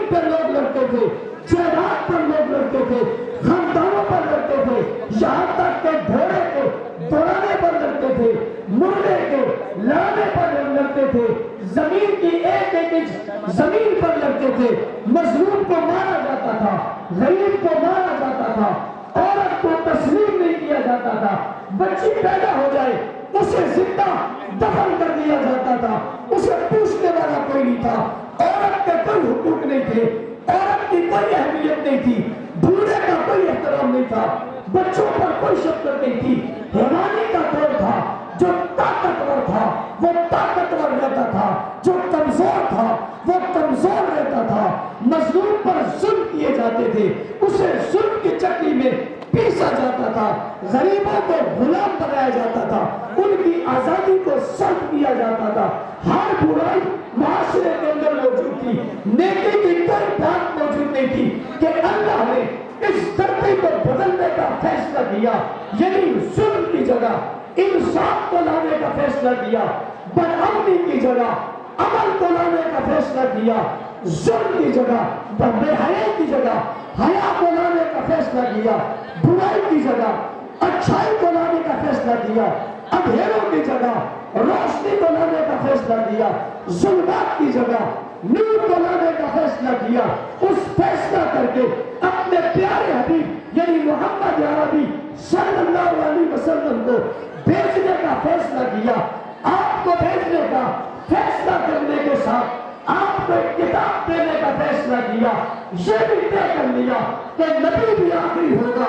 زمین پر لوگ لڑتے تھے، جائیداد پر لوگ لڑتے تھے، خاندانوں پر لڑتے تھے، یہاں تک کہ گھوڑے کے دوڑانے پر لڑتے تھے، مردے کے لانے پر لڑتے تھے، زمین کی ایک ایک انچ زمین پر لڑتے تھے، مظلوم کو مارا جاتا تھا، غریب کو مارا جاتا تھا، عورت کو تسلیم نہیں کیا جاتا تھا، بچی پیدا ہو جائے اسے زندہ دفن کر دیا جاتا تھا، اسے پوچھنے والا کوئی نہیں تھا، عورت کے کوئی حقوق نہیں تھے، عورت کی کوئی اہمیت نہیں تھی، بوڑھے کا کوئی احترام نہیں تھا، بچوں پر کوئی شفقت نہیں تھی۔ حیوانی کا دور تھا، جو طاقتور تھا وہ طاقتور رہتا تھا، جو کمزور تھا وہ کمزور رہتا تھا، مظلوم پر ظلم کیے جاتے تھے، اسے ظلم کی چکری میں پیسا جاتا تھا، غریبوں کو غلام بنایا جاتا تھا، ان کی آزادی کو سلب کیا جاتا تھا، ہر برائی معاشرے کے اندر موجود تھی، نیکی کی کوئی بات موجود نہیں تھی کہ اللہ نے اس دھرتی کو بدلنے کا فیصلہ کیا، یعنی ظلم کی جگہ انصاف کو لانے کا فیصلہ کیا، بدامنی کی جگہ عمل کو لانے کا فیصلہ کیا، ظلم کی جگہ بے حیائی کی جگہ حیا کو لانے کا فیصلہ کیا، برائی کی جگہ اچھائی کو لانے کا فیصلہ کیا، اندھیروں کی جگہ روشنی کو لانے کا فیصلہ کیا، ظلمات کی جگہ نور کو لانے کا فیصلہ کیا۔ اس فیصلہ کر کے اپنے پیارے حبیب یعنی محمد عربی صلی اللہ علیہ وسلم کو بھیجنے کا فیصلہ کیا۔ آپ کو بھیجنے کا فیصلہ کرنے کے ساتھ آپ کو ایک کتاب دینے کا فیصلہ کیا، یہ بھی طے کر لیا کہ نبی بھی آخری ہوگا،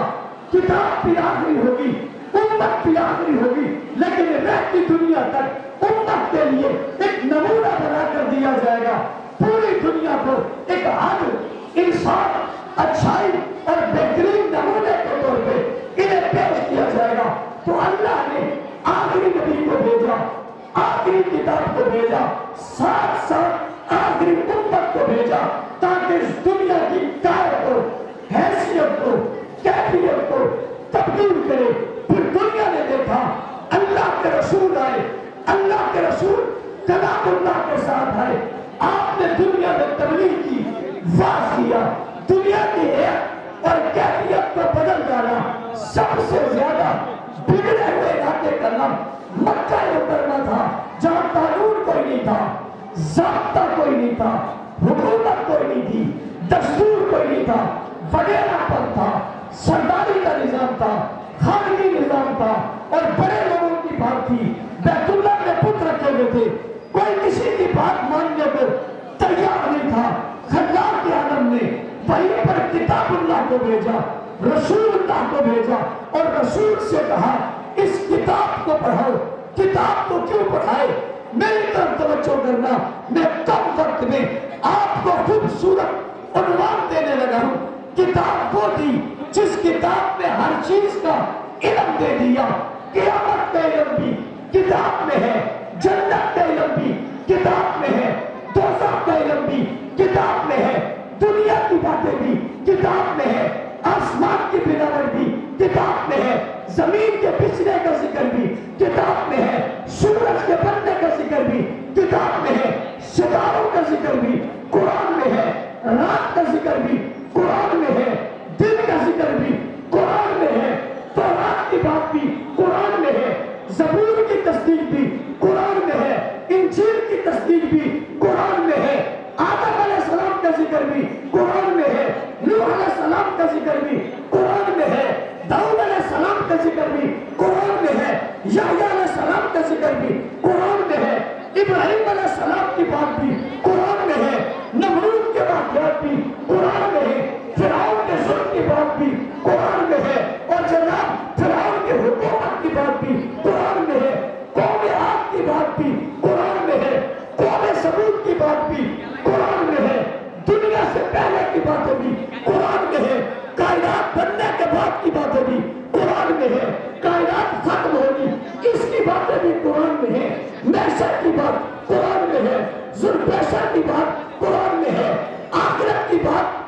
کتاب بھی آخری ہوگی، امت بھی آخری ہوگی، لیکن رہتی دنیا تک امت کے لیے ایک نمونہ بنا کر دیا جائے گا، پوری دنیا کو ایک عدل، انصاف، اچھائی اور بہترین نمونے کے طور پہ انہیں پیش کیا جائے گا۔ تو اللہ نے آخری نبی کو بھیجا، آخری کتاب کو بھیجا، ساتھ ساتھ آخری امت کو بھیجا، تاکہ اس دنیا کی کائر کو، حیثیت کو، کیفیت کو تبدیل کرے۔ پھر دنیا نے دیکھا اللہ کے رسول آئے، اللہ کے رسول کلام اللہ کے ساتھ آئے، آپ نے دنیا میں تبلیغ کی، واعظ کیا، دنیا کی حیثیت اور کیفیت کو بدل ڈالا۔ سب سے زیادہ بگڑے ہوئے علاقے کا نام مکہ مکرمہ تھا، جہاں قانون کوئی نہیں تھا، ضابطہ کوئی نہیں تھا، حکومت کوئی نہیں تھی، دستور کوئی نہیں تھا، وڈیرا پن تھا، سرداری کا نظام تھا، خانگی نظام تھا، اور بڑے لوگوں کی بات تھی۔ بیت اللہ میں بت رکھے ہوئے تھے، کوئی کسی کی بات ماننے کو تیار نہیں تھا۔ خلاق کے عالم نے وہیں پر کتاب اللہ کو بھیجا، رسول اللہ کو بھیجا، اور رسول سے کہا اس کتاب کو پڑھاؤ۔ کتاب کو کیوں پڑھائے؟ میری طرف توجہ کرنا، میں کم وقت میں آپ کو خوبصورت عنوان دینے لگا ہوں۔ کتاب وہ تھی جس کتاب میں ہر چیز کا علم دے دیا، قیامت کا علم بھی کتاب میں ہے، جنت کا علم بھی کتاب میں ہے، دوزخ کا علم بھی کتاب میں ہے، دنیا کی باتیں بھی کتاب میں ہے، آسمان کی بناوٹ بھی کتاب میں ہے، زمین کے بچھنے کا ذکر بھی کتاب میں ہے، سورج کے بننے کا ذکر بھی کتاب میں ہے، ستاروں کا ذکر بھی قرآن میں ہے، رات کا ذکر بھی قرآن میں ہے، دن کا ذکر بھی قرآن میں ہے، تورات کی بات بھی قرآن میں ہے، زبور کی تصدیق بھی قرآن میں ہے، انجیل کی تصدیق بھی قرآن میں ہے، آدم علیہ السلام کا ذکر بھی قرآن میں ہے، نوح علیہ السلام کا ذکر بھی قرآن میں ہے، داؤد علیہ السلام کا ذکر بھی قرآن میں ہے، یحییٰ علیہ السلام کا ذکر بھی قرآن میں ہے، ابراہیم علیہ السلام کی بات بھی قرآن میں ہے، نمرود کے واقعات بھی قرآن میں ہے، فرعون کے ظلم کی بات بھی قرآن میں ہے، اور جناب فرعون کی حکومت کی بات بھی قرآن میں ہے، قوم عاد کی بات بھی قرآن میں ہے، قوم ثمود کی بات بھی قرآن میں ہے، دنیا سے پہلے کی باتیں بھی قرآن میں ہے، کائنات بننے کے بعد کی باتیں بھی قرآن میں ہے، کائنات ختم ہوگی اس کی باتیں بھی قرآن میں ہے، محشر کی بات قرآن میں ہے، ذوالفقار کی بات قرآن میں ہے، آخرت کی بات